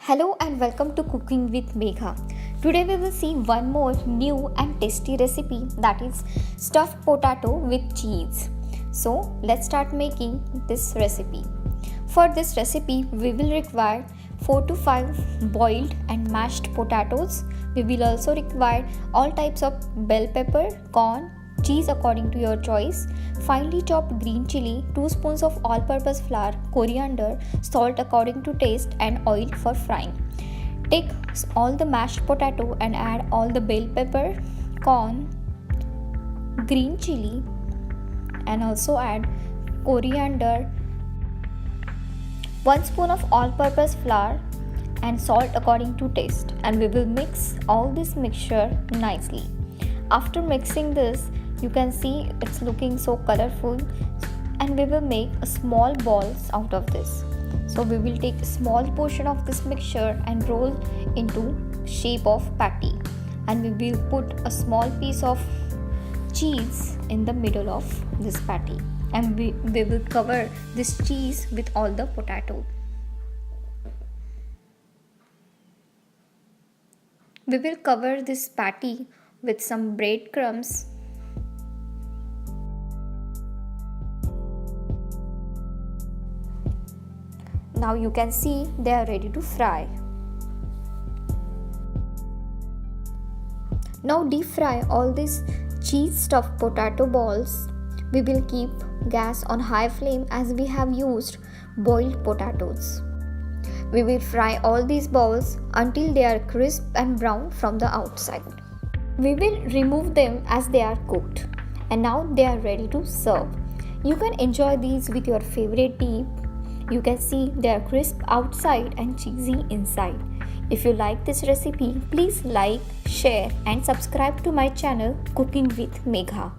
Hello and welcome to Cooking with Megha. Today we will see one more new and tasty recipe, that is stuffed potato with cheese. So let's start making this recipe. For this recipe we will require 4 to 5 boiled and mashed potatoes. We will also require all types of bell pepper, corn, cheese according to your choice, finely chopped green chili, 2 spoons of all-purpose flour, coriander, salt according to taste, and oil for frying. Take all the mashed potato and add all the bell pepper, corn, green chili, and also add coriander, 1 spoon of all-purpose flour, and salt according to taste, and we will mix all this mixture nicely. After mixing this, you can see it's looking so colorful, and we will make a small balls out of this. So we will take a small portion of this mixture and roll into shape of patty, and we will put a small piece of cheese in the middle of this patty, and we will cover this cheese with all the potato. We will cover this patty with some breadcrumbs. Now you can see they are ready to fry. Now deep fry all these cheese stuffed potato balls. We will keep gas on high flame as we have used boiled potatoes. We will fry all these balls until they are crisp and brown from the outside. We will remove them as they are cooked, and now they are ready to serve. You can enjoy these with your favorite dip. You can see they are crisp outside and cheesy inside. If you like this recipe, please like, share and subscribe to my channel Cooking with Megha.